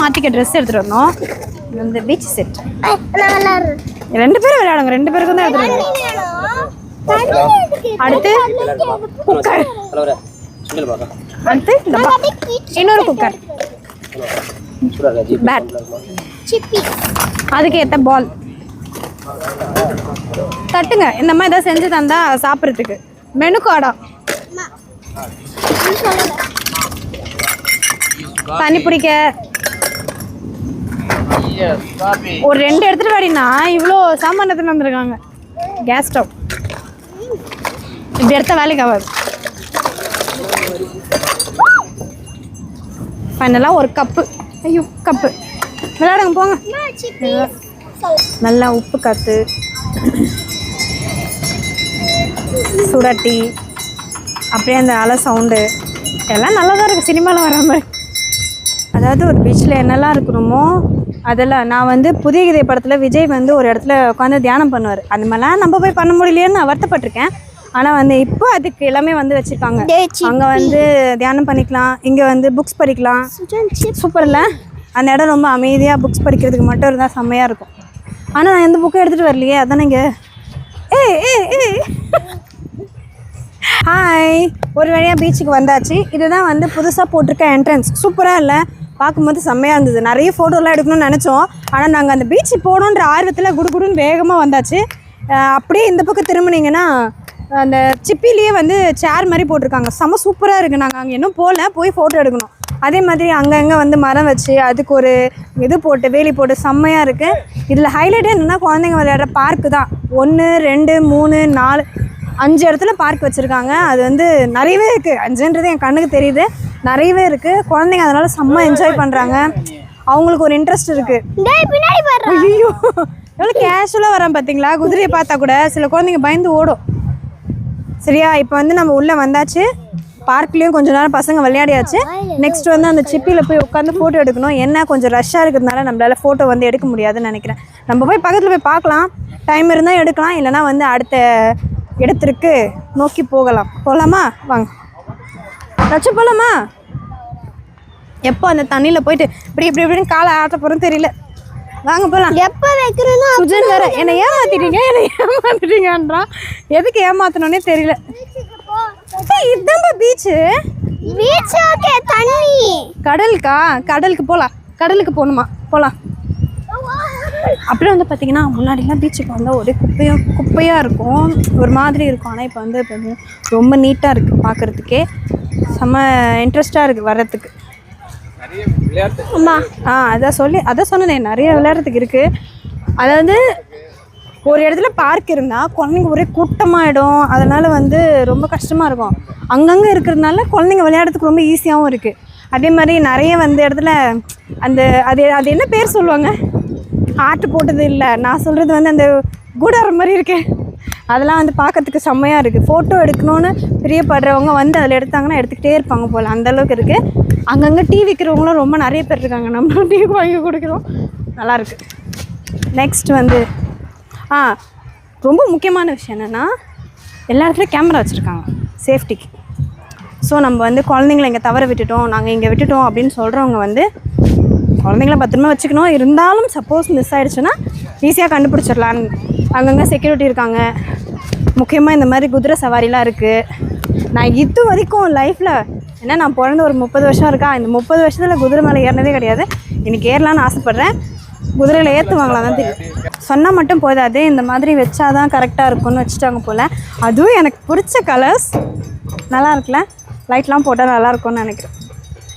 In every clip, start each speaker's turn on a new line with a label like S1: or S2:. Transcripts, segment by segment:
S1: மாற்றிக்க ட்ரெஸ் எடுத்துகிட்டு வரணும். இந்த பீச் செட் 2 பேரும் விளையாடுங்க, 2 பேருக்கும் தான் எடுத்துகிட்டு வரணும். அடுத்து குக்கர், அடுத்து இன்னொரு குக்கர், பேட், அதுக்கு ஏற்ற பால், தட்டுங்க. இந்த மாதிரி ஏதாவது செஞ்சு தந்தா சாப்பிட்றதுக்கு. மெனு கார்டா, தண்ணி பிடிக்க ஒரு 2 எடுத்துட்டு வாடினா இவ்வளோ சாமான் எடுத்துட்டு வந்திருக்காங்க. கேஸ் ஸ்டவ் இப்படி எடுத்த வேலைக்கு ஆகாது. ஃபைனலாக ஒரு கப்பு. ஐயோ கப்பு விளையாடுங்க போங்க. நல்லா உப்பு காத்து, சுடட்டி, அப்படியே அந்த அலை சவுண்டு எல்லாம் நல்லா தான் இருக்குது சினிமாவில் வர மாதிரி. அதாவது ஒரு பீச்சில் என்னெல்லாம் இருக்கணுமோ அதெல்லாம். நான் வந்து புதிய கதை படத்தில் விஜய் வந்து ஒரு இடத்துல உட்காந்து தியானம் பண்ணுவார். அந்த மாதிரிலாம் நம்ம போய் பண்ண முடியலையேன்னு நான் வருத்தப்பட்டிருக்கேன். ஆனால் வந்து இப்போ அதுக்கு எல்லாமே வந்து வச்சுருக்காங்க. அங்கே வந்து தியானம் பண்ணிக்கலாம், இங்கே வந்து புக்ஸ் படிக்கலாம். சூப்பர் இல்லை? அந்த இடம் ரொம்ப அமைதியாக புக்ஸ் படிக்கிறதுக்கு மட்டும் இருந்தால் செம்மையாக இருக்கும். ஆனால் நான் எந்த புக்கும் எடுத்துகிட்டு வரலையே, அதானே இங்கே. ஹாய், ஒரு வழியாக பீச்சுக்கு வந்தாச்சு. இதுதான் வந்து புதுசாக போட்டிருக்க என்ட்ரன்ஸ். சூப்பராக இல்லை? பார்க்கும்போது செம்மையாக இருந்தது. நிறைய ஃபோட்டோலாம் எடுக்கணும்னு நினச்சோம். ஆனால் நாங்கள் அந்த பீச்சு போகணுன்ற ஆர்வத்தில் குடுகுடுன்னு வேகமாக வந்தாச்சு. அப்படியே இந்த பக்கம் திரும்பினீங்கன்னா அந்த சிப்பிலேயே வந்து சேர் மாதிரி போட்டிருக்காங்க. செம்ம சூப்பராக இருக்குது. நாங்கள் அங்கே இன்னும் போய் ஃபோட்டோ எடுக்கணும். அதே மாதிரி அங்கங்கே வந்து மரம் வச்சு அதுக்கு ஒரு இது போட்டு வேலி போட்டு செம்மையாக இருக்குது. இதில் ஹைலைட்டே என்னென்னா குழந்தைங்க விளையாடுற பார்க்கு தான். 1 2 3 4 5 இடத்துல பார்க் வச்சுருக்காங்க. அது வந்து நிறையவே இருக்குது. 5ன்றது என் கண்ணுக்கு தெரியுது, நிறையவே இருக்குது. குழந்தைங்க அதனால் செம்ம என்ஜாய் பண்ணுறாங்க. அவங்களுக்கு ஒரு இன்ட்ரெஸ்ட் இருக்குது. ஐயோ எவ்வளோ கேஷுவலாக வரான் பார்த்தீங்களா? குதிரையை பார்த்தா கூட சில குழந்தைங்க பயந்து ஓடும். சரியா, இப்போ வந்து நம்ம உள்ளே வந்தாச்சு. பார்க்லேயும் கொஞ்சம் நேரம் பசங்க விளையாடியாச்சு. நெக்ஸ்ட் வந்து அந்த சிப்பியில் போய் உட்காந்து ஃபோட்டோ எடுக்கணும். என்ன கொஞ்சம் ரஷ்ஷாக இருக்கிறதுனால நம்மளால் ஃபோட்டோ வந்து எடுக்க முடியாதுன்னு நினைக்கிறேன். நம்ம போய் பக்கத்தில் போய் பார்க்கலாம், டைம் இருந்தால் எடுக்கலாம், இல்லைனா வந்து அடுத்த இடத்திற்கு நோக்கி போகலாமா? வாங்க ரச்சு போகலாமா? எப்போ அந்த தண்ணியில் போயிட்டு இப்படின்னு காலை ஆட்ட போகிறோன்னு தெரியல. வாங்க போகலாம். எப்போ வைக்கிறேன்னா சுஜன் வேற என்னை ஏமாத்திட்டீங்கன்றான். எதுக்கு ஏமாத்தணுன்னே தெரியல. இதுதான்பா பீச்சு. தண்ணி கடலுக்கு போகலாம். கடலுக்கு போகணுமா? போகலாம். அப்படியே வந்து பார்த்தீங்கன்னா முன்னாடிலாம் பீச்சுக்கு வந்தால் ஒரே குப்பையாக இருக்கும், ஒரு மாதிரி இருக்கும். ஆனால் இப்போ வந்து ரொம்ப நீட்டாக இருக்குது, பார்க்குறதுக்கே செம்ம இன்ட்ரெஸ்ட்டாக இருக்குது வர்றதுக்கு. ஆமாம், அதான் சொன்னேன், நிறைய விளையாடுறதுக்கு இருக்குது. அதாவது ஒரு இடத்துல பார்க் இருந்தால் குழந்தைங்க ஒரே கூட்டமாகிடும். அதனால் வந்து ரொம்ப கஷ்டமாக இருக்கும். அங்கங்கே இருக்கிறதுனால குழந்தைங்க விளையாடுறதுக்கு ரொம்ப ஈஸியாகவும் இருக்குது. அதே மாதிரி நிறைய வந்து இடத்துல அது என்ன பேர் சொல்லுவாங்க, ஆட்டு போட்டது இல்லை, நான் சொல்கிறது வந்து அந்த கூடாரம் மாதிரி இருக்கு. அதெல்லாம் வந்து பார்க்கறதுக்கு செம்மையாக இருக்குது. ஃபோட்டோ எடுக்கணும்னு பிரியப்படுறவங்க வந்து அதில் எடுத்தாங்கன்னா எடுத்துக்கிட்டே இருப்பாங்க போல், அந்தளவுக்கு இருக்குது. அங்கங்கே டீ விற்கிறவங்களும் ரொம்ப நிறைய பேர் இருக்காங்க. நம்மளும் டீ வாங்கி கொடுக்குறோம், நல்லாயிருக்கு. நெக்ஸ்ட் வந்து ரொம்ப முக்கியமான விஷயம் என்னென்னா எல்லா இடத்துலையும் கேமரா வச்சுருக்காங்க சேஃப்டிக்கு. ஸோ நம்ம வந்து குழந்தைங்கள இங்கே தவற விட்டுட்டோம், நாங்கள் இங்கே விட்டுட்டோம் அப்படின்னு சொல்கிறவங்க வந்து குழந்தைங்கள பத்திரமா வச்சுக்கணும். இருந்தாலும் சப்போஸ் மிஸ் ஆகிடுச்சுன்னா ஈஸியாக கண்டுபிடிச்சிடலாம். அங்கங்கே செக்யூரிட்டி இருக்காங்க. முக்கியமாக இந்த மாதிரி குதிரை சவாரிலாம் இருக்குது. நான் இது வரைக்கும் லைஃப்பில் ஏன்னா நான் பிறந்த ஒரு 30 வருஷம் இருக்கா, இந்த 30 வருஷத்தில் குதிரை மேலே ஏறினதே கிடையாது. இன்றைக்கி ஏறலான்னு ஆசைப்பட்றேன். குதிரையில் ஏற்றுவாங்களா தான் தெரியும். சொன்னால் மட்டும் போதாது, இந்த மாதிரி வச்சா தான் கரெக்டாக இருக்கும்னு வச்சுட்டாங்க போல். அதுவும் எனக்கு பிடிச்ச கலர்ஸ் நல்லா இருக்குல்ல, லைட்லாம் போட்டால் நல்லாயிருக்கும்னு நினைக்கிறேன்.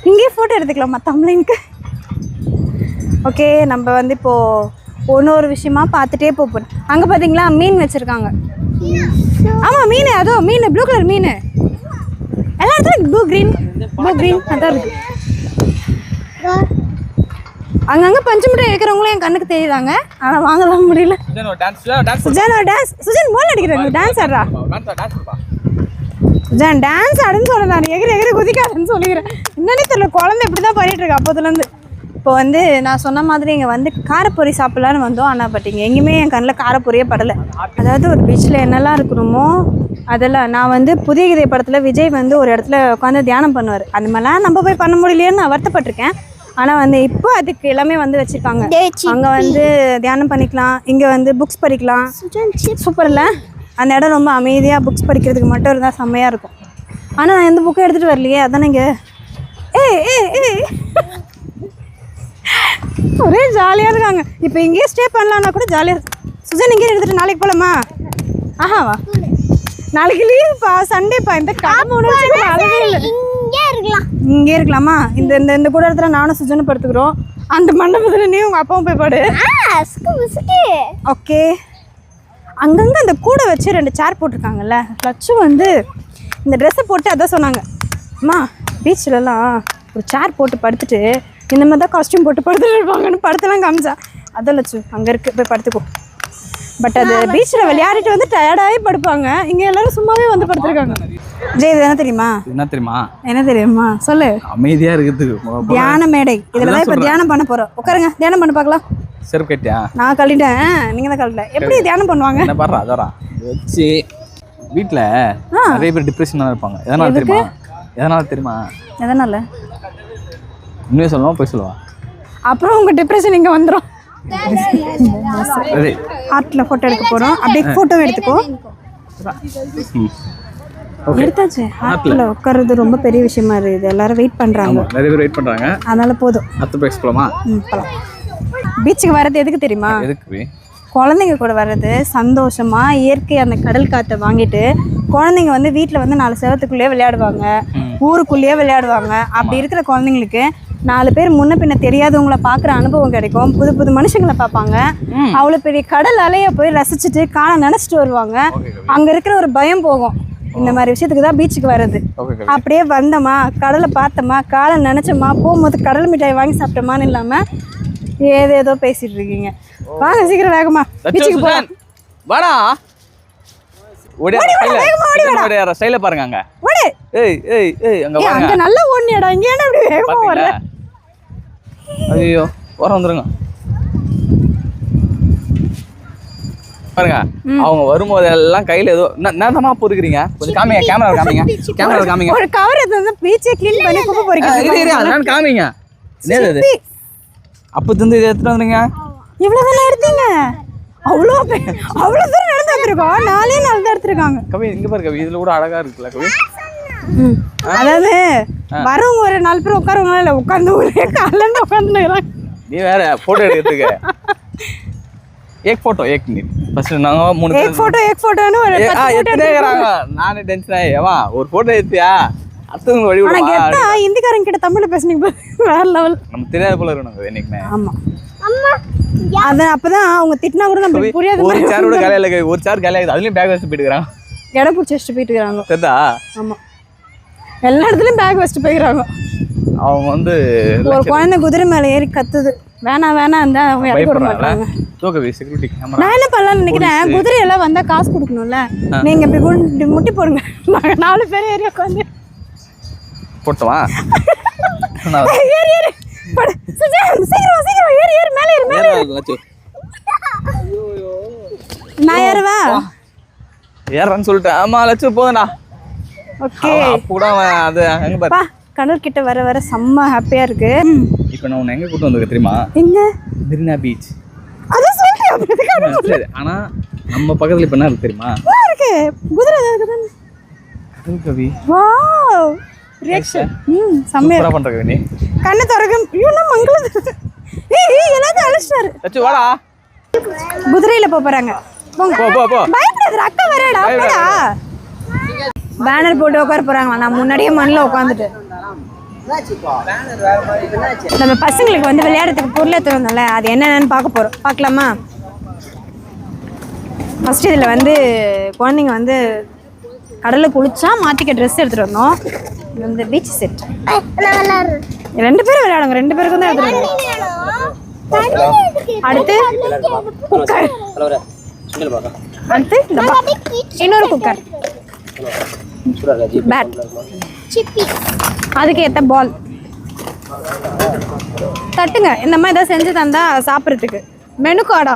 S1: இங்கேயே ஃபோட்டோ எடுத்துக்கலாமா தம்ப்லைனுக்கு? ஓகே, நம்ம வந்து இப்போது ஒரு விஷயமா பார்த்துட்டே போகிறோம். அங்கே பார்த்தீங்களா மீன் வச்சுருக்காங்க. ஆமாம் மீன், அதோ மீன், ப்ளூ கலர் மீன். எல்லா இடத்துலையும் ப்ளூ க்ரீன் அதான் இருக்குது. அங்கங்கே பஞ்சு மிட்டாய் இருக்கிறவங்களும் என் கண்ணுக்கு தெரியுதாங்க, ஆனால் வாங்கலாம் முடியல. சுஜன் மோல் அடிக்கிறாங்க. டான்ஸ் ஆடுறா சுஜன், டான்ஸ் ஆடுன்னு சொல்கிறேன். நான் எகிரி குதிக்காதுன்னு சொல்லிக்கிறேன். என்னன்னே தெரியல, குழந்தை இப்படி தான் பண்ணிகிட்ருக்கு அப்போதுலேருந்து. இப்போ வந்து நான் சொன்ன மாதிரி இங்கே வந்து காரப்பொரி சாப்பிட்லான்னு வந்தோம். ஆனால் பட் இங்கே எங்கேயுமே என் கண்ணில் காரப்பொரியே படலை. அதாவது ஒரு பீச்சில் என்னெல்லாம் இருக்கணுமோ அதெல்லாம். நான் வந்து புதிய கதை படத்தில் விஜய் வந்து ஒரு இடத்துல உட்காந்து தியானம் பண்ணுவார். அந்த மாதிரிலாம் நம்ம போய் பண்ண முடியலையேன்னு நான் வருத்தப்பட்டிருக்கேன். ஆனால் வந்து இப்போ அதுக்கு எல்லாமே வந்து வச்சுருக்காங்க. அங்கே வந்து தியானம் பண்ணிக்கலாம், இங்கே வந்து புக்ஸ் படிக்கலாம். சூப்பர் இல்லை? அந்த இடம் ரொம்ப அமைதியாக புக்ஸ் படிக்கிறதுக்கு மட்டும் இருந்தால் செம்மையாக இருக்கும். ஆனால் நான் எந்த புக்கும் எடுத்துகிட்டு வரலையே, அதானே இங்கே ஒரே ஜாலியாக இருக்காங்க. இப்போ இங்கேயே ஸ்டே பண்ணலான்னா கூட ஜாலியாக. சுஜன் இங்கே எடுத்துகிட்டு நாளைக்கு போகலாமா? ஆஹாவா, நாளைக்கு லீவுப்பா, சண்டேப்பா. இந்த கடமை அளவே இல்லை. இங்கே இருக்கலாமா? இந்த இந்த இந்த கூட இடத்துல நானும் சுஜனும் படுத்துக்கிறோம். அந்த மண்டபத்தில் நீ உங்கள் அப்பாவும் போய் பாடு. ஓகே. அங்கங்கே அந்த கூடை வச்சு 2 சேர் போட்டிருக்காங்கல்ல. லட்சு வந்து இந்த ட்ரெஸ்ஸை போட்டு அதான் சொன்னாங்க, அம்மா பீச்சிலலாம் ஒரு சேர் போட்டு படுத்துட்டு இந்த மாதிரி தான் காஸ்டியூம் போட்டு படுத்துட்டு இருப்பாங்கன்னு படத்தெல்லாம் காமிச்சா. அதான் லட்சு அங்கே இருக்கு, போய் படுத்துக்கோ. பட் அது பீச்சில் விளையாடிட்டு வந்து டயர்டாகவே படுப்பாங்க. இங்கே எல்லாரும் சும்மாவே வந்து படுத்துருக்காங்க. ஜெய், இது என்ன தெரியுமா? என்ன தெரியுமா சொல்லு.
S2: அமைதியாக இருக்குது
S1: தியான மேடை. இதில் தான் இப்போ தியானம் பண்ண போகிறோம். உட்காருங்க, தியானம் பண்ண பார்க்கலாம்.
S2: செருப்பு கட்டியா?
S1: நான் கழிட்டேன், நீங்கள் தான் கழட்டல. எப்படி தியானம் பண்ணுவாங்க?
S2: என்ன பாரு, அதாரா வச்சு வீட்டில் நிறைய பேர் டிப்ரெஷனாக இருப்பாங்க. எதனால தெரியுமா?
S1: எதனால?
S2: உண்மையாக சொல்லுவான், போய் சொல்லுவான்.
S1: அப்புறம் உங்கள் டிப்ரெஷன் இங்கே வந்துடும். ஹார்ட்டில் ஃபோட்டோ எடுக்க போகிறோம். அப்படியே ஃபோட்டோ எடுத்துக்கோ. எடுத்தாச்சு. ஹார்ட்டில் உட்கார்றது ரொம்ப பெரிய விஷயமா இருக்குது. எல்லாரும் வெயிட் பண்ணுறாங்க,
S2: நிறைய பேர் வெயிட் பண்ணுறாங்க.
S1: அதனால போதும்.
S2: அடுத்த பேச போகலாமா?
S1: போகலாம். பீச்சுக்கு வர்றது எதுக்கு தெரியுமா?
S2: எதுக்கு?
S1: குழந்தைங்க கூட வர்றது சந்தோஷமாக இயற்கை அந்த கடல் காற்றை வாங்கிட்டு குழந்தைங்க வந்து வீட்டில் வந்து 4 செவத்துக்குள்ளேயே விளையாடுவாங்க, ஊருக்குள்ளேயே விளையாடுவாங்க. அப்படி இருக்கிற குழந்தைங்களுக்கு 4 பேர் முன்ன பின்ன தெரியாதவங்களை பார்க்குற அனுபவம் கிடைக்கும். புது புது மனுஷங்களை பார்ப்பாங்க. அவ்வளோ பெரிய கடல் அலையை போய் ரசிச்சுட்டு காண நினச்சிட்டு வருவாங்க. அங்கே இருக்கிற ஒரு பயம் போகும். இந்த மாதிரி விஷயத்துக்கு தான் பீச்சுக்கு வர்றது. அப்படியே வந்தோமா, கடலை பார்த்தோமா, காலை நினச்சோமா, போகும்போது கடல் மிட்டாய் வாங்கி சாப்பிட்டோமான்னு இல்லாமல் ஏதேதோ பேசிட்டு இருக்கீங்க. வாங்க சீக்கிரம் வேகமா பீச்சுக்கு போலாம்.
S2: வாடா ஸ்டைல பாருங்க. அங்க
S1: அங்க நல்ல ஓடுனியடா, இங்க என்ன இப்படி வேகமா வர்ற?
S2: ஐயோ, வர வந்துருங்க பாருங்க. அவங்க வரும்போது எல்லாம் கையில ஏதோ நேரமா பொறுக்கிறீங்க. கொஞ்சம் காமிங்க, கேமரா காமிங்க.
S1: ஒரு கவர் எடுத்து பீச்சை க்ளீன் பண்ணி குப்பை பொறுக்கிறீங்க.
S2: அதனால காமிங்க. என்னது அப்ப தந்து இதை எடுத்துட்டு வந்துருங்க.
S1: இவ்வளவு தானே எடுத்தீங்க? அவ்வளோ தூரம் நடந்து வந்துருக்கோம். 4 நாள் தான் எடுத்துருக்காங்க.
S2: கவி இங்க பாரு கவி, இதுல கூட அழகா இருக்குல்ல கவி.
S1: அதாவது வரவங்க ஒரு 4 பேர் உட்காருவாங்க, இல்லை உட்காந்து ஒரே காலில் உட்காந்துக்கிறாங்க.
S2: நீ வேற போட்டோ எடுக்கிறதுக்கு एक फोटो एक मिनट फर्स्ट நாங்க 3
S1: एक फोटोன்னு ஒரு 10 போட்டோ
S2: எடுக்கறாங்க. நானே டென்ஷன் ஆயிவா. ஒரு போட்டோ எடுத்தியா அடுத்தவங்க வழி விடுவா.
S1: நான் கேட்டா ஹிந்திக்காரங்க கிட்ட தமிழ்ல பேசுனீங்க, வேற லெவல்.
S2: நம்ம தெரியாத போல இருக்கணும் என்னைக்குமே.
S1: ஆமா அம்மா, அத அப்பதான் அவங்க திட்டினா கூட நமக்கு புரியாது.
S2: ஒரு சேர் கூட காலையில ஒரு சேர் காலையில அதுலயும் பேக் வச்சுட்டு போயிடுறாங்க.
S1: இடம் புடிச்சு வச்சுட்டு போயிட்டு இருக்காங்க.
S2: சரிதா?
S1: ஆமா, எல்லா இடத்துலயும் பேக் வச்சுட்டு போயிடுறாங்க.
S2: அவங்க வந்து
S1: ஒரு குழந்தை குதிரை மேல ஏறி கத்துது, வேணா வேணா அந்த அவங்க இறக்கி விட மாட்டாங்க.
S2: தோகவி செக்யூரிட்டி கேமரா.
S1: நான் என்ன பண்ணலாம்னு நினைக்கிறேன், குதிரை எல்லாம் வந்தா காசு கொடுக்கணும்ல. நீங்க இப்படி முட்டி போடுங்க, 4 பேர் ஏறி உட்காந்து
S2: போட்டவா?
S1: ஏறி ஏறி படு சீக்கிரம் சீக்கிரம் ஏறி ஏறி மேலே ஏறி மேலே நான் ஏறவா?
S2: ஏறன்னு சொல்லிட்டேன். ஆமா லட்சு போதும்டா.
S1: ஓகே,
S2: அப்பூடா அது அங்க பாரு.
S1: கடல் கிட்ட வர வர செம்ம ஹாப்பியா இருக்கு.
S2: இப்போ நான் உன்னை எங்க கூட்டி வந்திருக்கேன் தெரியுமா?
S1: எங்க?
S2: மெரினா பீச்.
S1: அது சொல்லியா?
S2: சரி, ஆனா நம்ம பக்கத்துல இப்ப என்ன இருக்கு தெரியுமா?
S1: இருக்கு குதிரை இருக்குதானே.
S2: கடல் கவி.
S1: வாவ், ரியாக்ஷன் செம்ம
S2: சூப்பரா பண்ற கவி. நீ
S1: கண்ணு திறக்க யூனா மங்களது. ஏய் எல்லாரும் அலஸ்டார்.
S2: லட்சு வாடா.
S1: குதிரையில போறாங்க. போங்க போ. பயப்படாத, அக்கா வரடா போடா. பேனர் போட்டு உட்கார போறாங்க. நான் முன்னாடியே மண்ணில் உட்காந்துட்டு நம்ம பசங்களுக்கு வந்து விளையாடுறதுக்கு பொருள் எடுத்துட்டு வந்தோம்ல, அது என்னென்னு பார்க்க போறோம். பார்க்கலாமா? ஃபர்ஸ்ட் இதில் வந்து குழந்தைங்க வந்து கடலில் குளிச்சா மாற்றிக்க ட்ரெஸ் எடுத்துகிட்டு வந்தோம். இது வந்து பீச் செட். 2 பேரும் விளையாடுங்க, 2 பேருக்கும் தான் எடுத்துகிட்டு வந்தோம். அடுத்து குக்கர், அடுத்து இன்னொரு குக்கர், பேட், அதுக்கு ஏற்ற பால், தட்டுங்க. இந்த மாதிரி ஏதாவது செஞ்சு தந்தா சாப்பிட்றதுக்கு. மெனு கார்டா,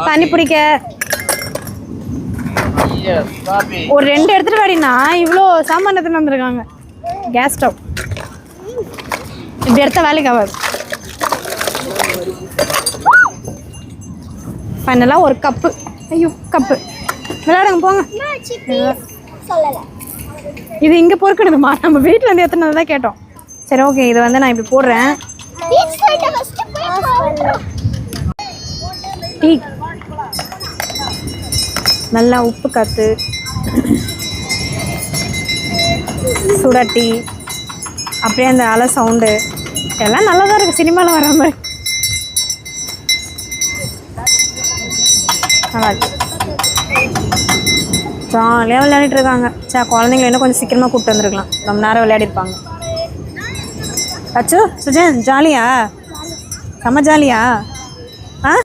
S1: தண்ணி பிடிக்க ஒரு 2 எடுத்துட்டு வாடினா இவ்வளோ சாமான் எடுத்துட்டு வந்திருக்காங்க. கேஸ் ஸ்டவ் இப்படி எடுத்த வேலைக்கு ஆகாது. ஃபைனலாக ஒரு கப்பு. ஐயோ கப்பு விளையாடுங்க போங்க. இது இங்கே பொறுக்கணுதுமா, நம்ம வீட்டில் இருந்து எத்தனை தான் கேட்டோம். சரி ஓகே, இது வந்து நான் இப்படி போடுறேன். டீ நல்லா உப்பு காத்து சுட டீ, அப்படியே அந்த அலை சவுண்டு எல்லாம் நல்லா தான் இருக்குது. சினிமாவில் வர மாதிரி நல்லா இருக்கு. ஜாலியாக விளையாடிட்டு இருக்காங்க. குழந்தைங்கள இன்னும் கொஞ்சம் சீக்கிரமாக கூப்பிட்டு வந்துருக்கலாம், ரொம்ப நேரம் விளையாடிருப்பாங்க. அச்சு சுஜன் ஜாலியா? செம்ம ஜாலியா?